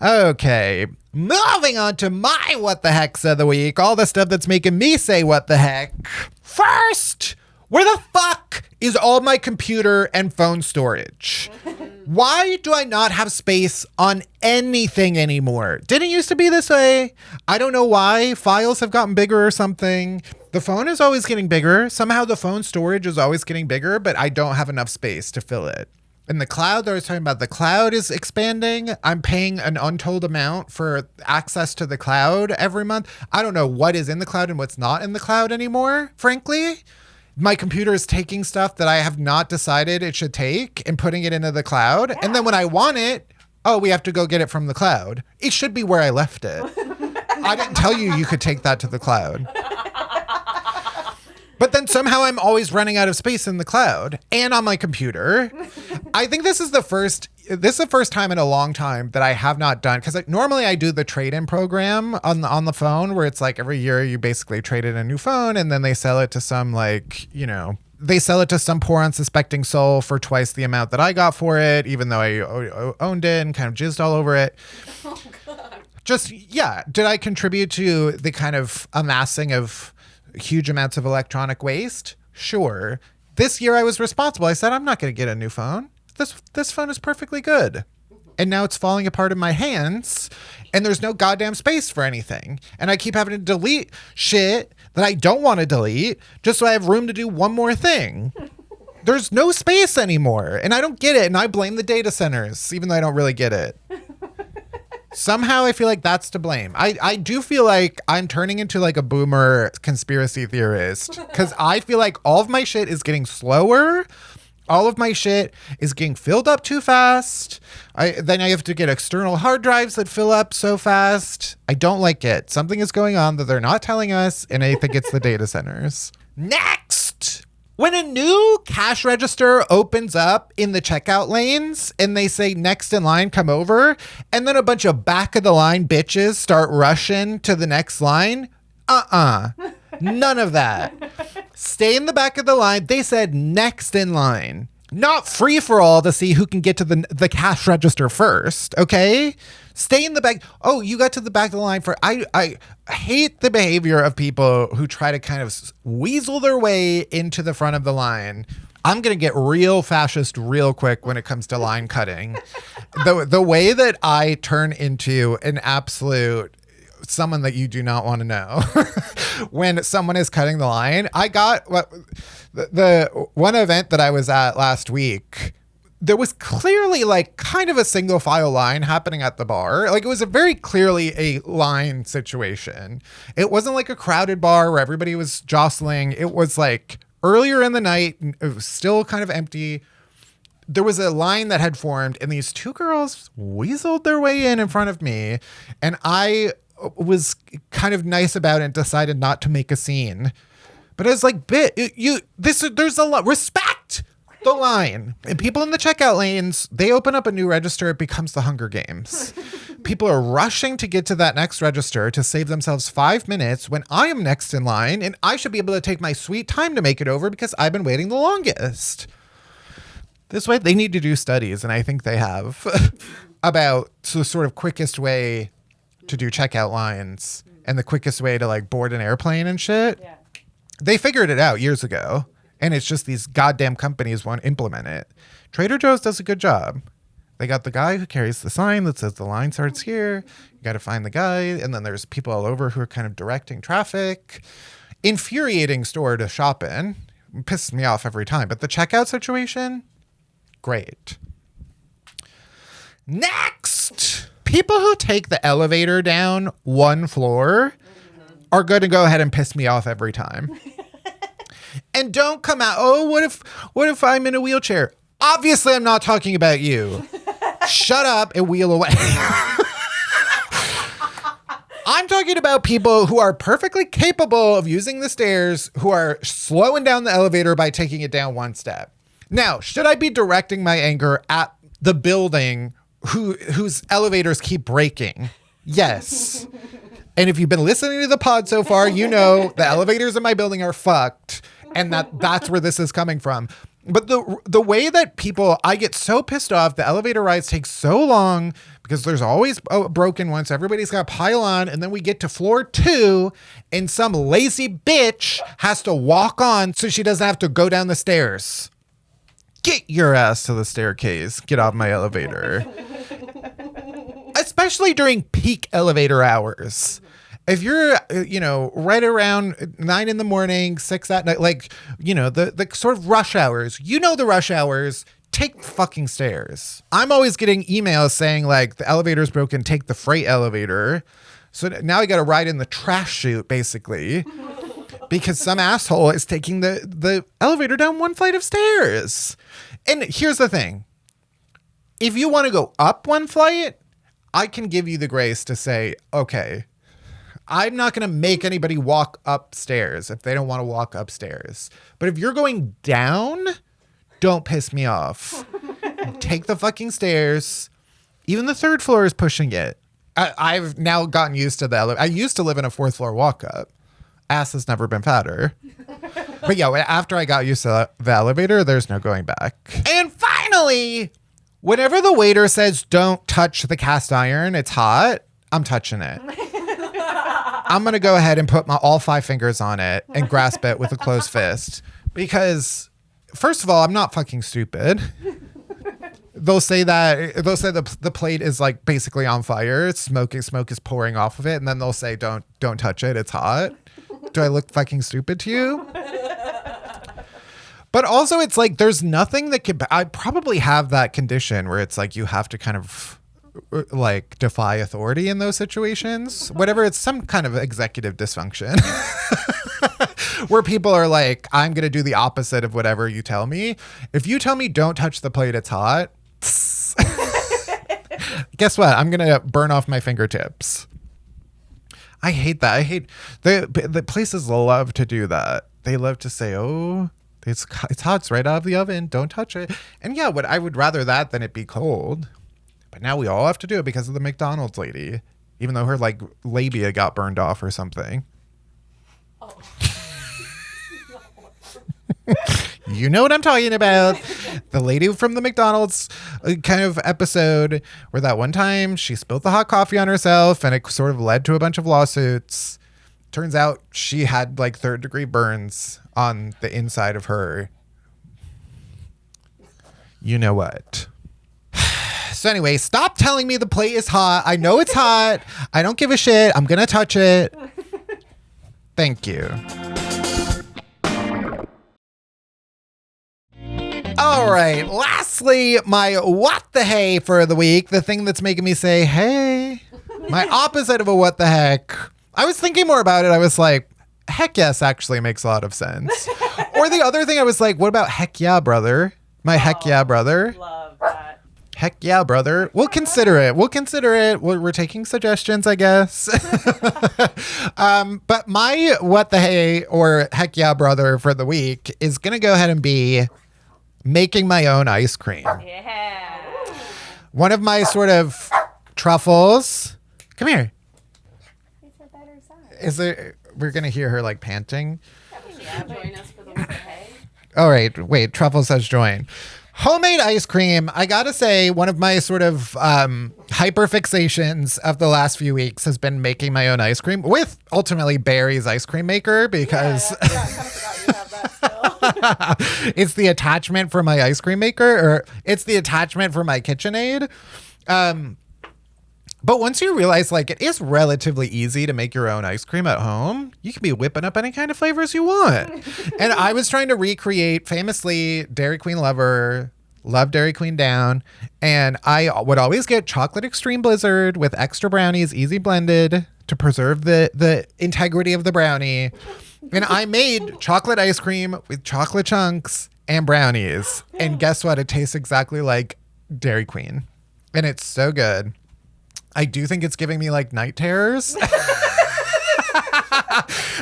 Okay, moving on to my what the heck's of the week. All the stuff that's making me say what the heck. First, where the fuck is all my computer and phone storage? Why do I not have space on anything anymore? Didn't it used to be this way. I don't know why. Files have gotten bigger or something. The phone is always getting bigger. Somehow the phone storage is always getting bigger, but I don't have enough space to fill it. And the cloud that I was talking about, the cloud is expanding. I'm paying an untold amount for access to the cloud every month. I don't know what is in the cloud and what's not in the cloud anymore, frankly. My computer is taking stuff that I have not decided it should take and putting it into the cloud. Yeah. And then when I want it, we have to go get it from the cloud. It should be where I left it. I didn't tell you could take that to the cloud. But then somehow I'm always running out of space in the cloud and on my computer. I think this is the first time in a long time that I have not done, because normally I do the trade-in program on the phone, where it's like every year you basically trade in a new phone and then they sell it to some they sell it to some poor unsuspecting soul for twice the amount that I got for it, even though I owned it and kind of jizzed all over it. Oh, God. Did I contribute to the kind of amassing of huge amounts of electronic waste? Sure. This year I was responsible. I said, I'm not going to get a new phone. This phone is perfectly good. And now it's falling apart in my hands and there's no goddamn space for anything. And I keep having to delete shit that I don't want to delete just so I have room to do one more thing. There's no space anymore. And I don't get it. And I blame the data centers, even though I don't really get it. Somehow I feel like that's to blame. I do feel like I'm turning into like a boomer conspiracy theorist, because I feel like all of my shit is getting slower. All of my shit is getting filled up too fast. Then I have to get external hard drives that fill up so fast. I don't like it. Something is going on that they're not telling us, and I think it's the data centers. Next! When a new cash register opens up in the checkout lanes and they say next in line, come over, and then a bunch of back of the line bitches start rushing to the next line, none of that. Stay in the back of the line. They said next in line, not free for all to see who can get to the cash register first. Okay. Stay in the back. Oh, you got to the back of the line for, I hate the behavior of people who try to kind of weasel their way into the front of the line. I'm going to get real fascist real quick when it comes to line cutting. The way that I turn into an absolute someone that you do not want to know when someone is cutting the line. I got the one event that I was at last week. There was clearly like kind of a single file line happening at the bar. Like it was a very clearly a line situation. It wasn't like a crowded bar where everybody was jostling. It was like earlier in the night. It was still kind of empty. There was a line that had formed and these two girls weaseled their way in front of me. And I was kind of nice about it and decided not to make a scene. But I was like, there's a lot, respect the line. And people in the checkout lanes, they open up a new register, it becomes the Hunger Games. People are rushing to get to that next register to save themselves 5 minutes when I am next in line and I should be able to take my sweet time to make it over because I've been waiting the longest. This way, they need to do studies, and I think they have, about the sort of quickest way to do checkout lines and the quickest way to like board an airplane and shit. Yeah. They figured it out years ago. And it's just these goddamn companies won't implement it. Trader Joe's does a good job. They got the guy who carries the sign that says the line starts here. You got to find the guy. And then there's people all over who are kind of directing traffic. Infuriating store to shop in. It pisses me off every time. But the checkout situation, great. Next! People who take the elevator down one floor are going to go ahead and piss me off every time. And don't come out, oh, what if I'm in a wheelchair? Obviously, I'm not talking about you. Shut up and wheel away. I'm talking about people who are perfectly capable of using the stairs, who are slowing down the elevator by taking it down one step. Now, should I be directing my anger at the building whose elevators keep breaking? Yes. And if you've been listening to the pod so far, you know the elevators in my building are fucked. And that's where this is coming from. But the way that I get so pissed off, the elevator rides take so long because there's always a broken one. So everybody's got to pile on. And then we get to floor 2 and some lazy bitch has to walk on so she doesn't have to go down the stairs. Get your ass to the staircase. Get off my elevator. Especially during peak elevator hours. If you're, right around 9 in the morning, 6 at night, like, the sort of rush hours, the rush hours, take the fucking stairs. I'm always getting emails saying like the elevator's broken, take the freight elevator. So now I got to ride in the trash chute basically because some asshole is taking the elevator down one flight of stairs. And here's the thing. If you want to go up one flight, I can give you the grace to say, okay, I'm not going to make anybody walk upstairs if they don't want to walk upstairs. But if you're going down, don't piss me off. Take the fucking stairs. Even the third floor is pushing it. I've now gotten used to the elevator. I used to live in a fourth floor walk up. Ass has never been fatter. But yeah, after I got used to the elevator, there's no going back. And finally, whenever the waiter says, don't touch the cast iron, it's hot, I'm touching it. I'm going to go ahead and put all 5 fingers on it and grasp it with a closed fist. Because, first of all, I'm not fucking stupid. They'll say the plate is like basically on fire. Smoke is pouring off of it. And then they'll say, don't touch it. It's hot. Do I look fucking stupid to you? But also it's like, there's nothing that I probably have that condition where it's like, you have to kind of like defy authority in those situations. Whatever, it's some kind of executive dysfunction where people are like, I'm going to do the opposite of whatever you tell me. If you tell me don't touch the plate, it's hot. Guess what? I'm going to burn off my fingertips. I hate that. I hate the places love to do that. They love to say, oh, it's hot. It's right out of the oven. Don't touch it. And yeah, I would rather that than it be cold. But now we all have to do it because of the McDonald's lady, even though her like labia got burned off or something. Oh. You know what I'm talking about. The lady from the McDonald's kind of episode where that one time she spilled the hot coffee on herself and it sort of led to a bunch of lawsuits. Turns out she had like 3rd-degree burns on the inside of her. You know what? So anyway, stop telling me the plate is hot. I know it's hot. I don't give a shit. I'm going to touch it. Thank you. All right. Lastly, my what the hey for the week. The thing that's making me say, hey. My opposite of a what the heck. I was thinking more about it. I was like, heck yes actually makes a lot of sense. Or the other thing I was like, what about heck yeah, brother? My heck yeah, brother. Love that. Heck yeah, brother. We'll consider it. We're taking suggestions, I guess. But my what the hey or heck yeah, brother for the week is going to go ahead and be making my own ice cream. Yeah. One of my sort of truffles. Come here. We're going to hear her like panting. Yeah, join us for the what the hey. All right. Wait, Truffle says join. Homemade ice cream. I got to say, one of my sort of hyper fixations of the last few weeks has been making my own ice cream with ultimately Barry's ice cream maker because I kind of forgot you have that still. it's the attachment for my ice cream maker, or it's the attachment for my KitchenAid. But once you realize like it is relatively easy to make your own ice cream at home, you can be whipping up any kind of flavors you want. And I was trying to recreate, famously, Dairy Queen lover, love Dairy Queen down. And I would always get chocolate extreme blizzard with extra brownies, easy blended to preserve the integrity of the brownie. And I made chocolate ice cream with chocolate chunks and brownies. And guess what? It tastes exactly like Dairy Queen. And it's so good. I do think it's giving me like night terrors.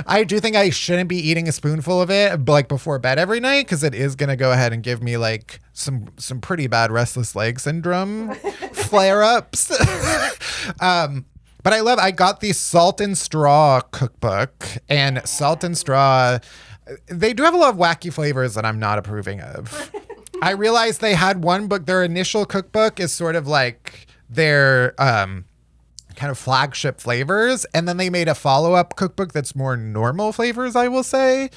I do think I shouldn't be eating a spoonful of it like before bed every night because it is going to go ahead and give me like some pretty bad restless leg syndrome flare-ups. But I got the Salt and Straw cookbook, and Salt and Straw, they do have a lot of wacky flavors that I'm not approving of. I realized they had one book, their initial cookbook is sort of like their kind of flagship flavors, and then they made a follow-up cookbook that's more normal flavors, I will say.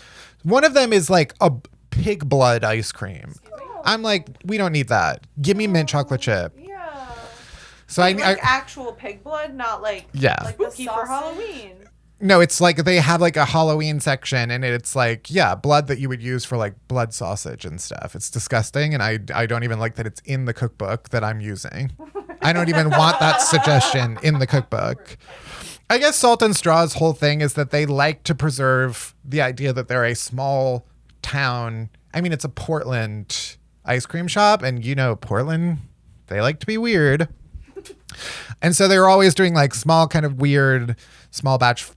One of them is like a pig blood ice cream. I'm like, we don't need that. Give me mint chocolate chip. Yeah. So like actual pig blood, not like like cookie for Halloween. No, it's like they have like a Halloween section, and it's like, yeah, blood that you would use for like blood sausage and stuff. It's disgusting, and I don't even like that it's in the cookbook that I'm using. I don't even want that suggestion in the cookbook. I guess Salt and Straw's whole thing is that they like to preserve the idea that they're a small town. I mean, it's a Portland ice cream shop, and you know, Portland, they like to be weird. And so they were always doing like small kind of weird small batch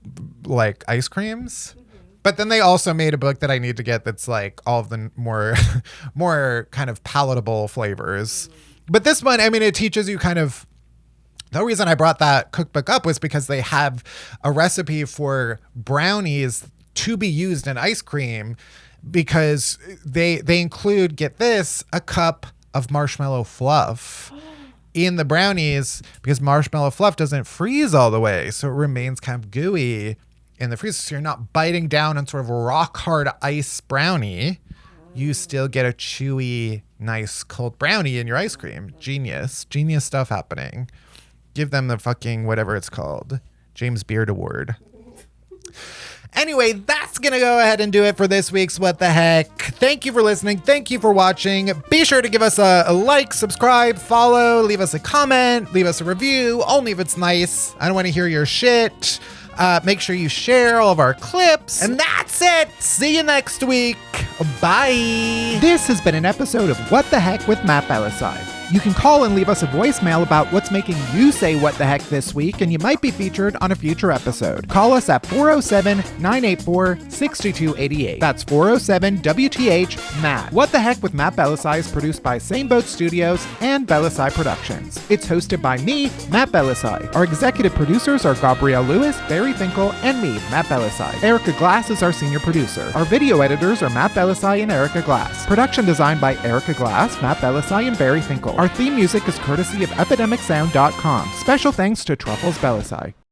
like ice creams. But then they also made a book that I need to get that's like all of the more kind of palatable flavors. But this one, I mean, it teaches you kind of, the reason I brought that cookbook up was because they have a recipe for brownies to be used in ice cream, because they include, get this, a cup of marshmallow fluff in the brownies, because marshmallow fluff doesn't freeze all the way. So it remains kind of gooey in the freezer. So you're not biting down on sort of a rock hard ice brownie. You still get a chewy, nice cold brownie in your ice cream. Genius stuff happening. Give them the fucking whatever it's called, James Beard Award. Anyway, that's going to go ahead and do it for this week's What the Heck. Thank you for listening. Thank you for watching. Be sure to give us a like, subscribe, follow, leave us a comment, leave us a review, only if it's nice. I don't want to hear your shit. Make sure you share all of our clips. And that's it. See you next week. Bye. This has been an episode of What the Heck with Matt Bellassai. You can call and leave us a voicemail about what's making you say what the heck this week, and you might be featured on a future episode. Call us at 407-984-6288. That's 407-WTH-MATT. What the Heck with Matt Bellassai is produced by Same Boat Studios and Bellassai Productions. It's hosted by me, Matt Bellassai. Our executive producers are Gabrielle Lewis, Barry Finkel, and me, Matt Bellassai. Erica Glass is our senior producer. Our video editors are Matt Bellassai and Erica Glass. Production designed by Erica Glass, Matt Bellassai, and Barry Finkel. Our theme music is courtesy of EpidemicSound.com. Special thanks to Truffles Bellassai.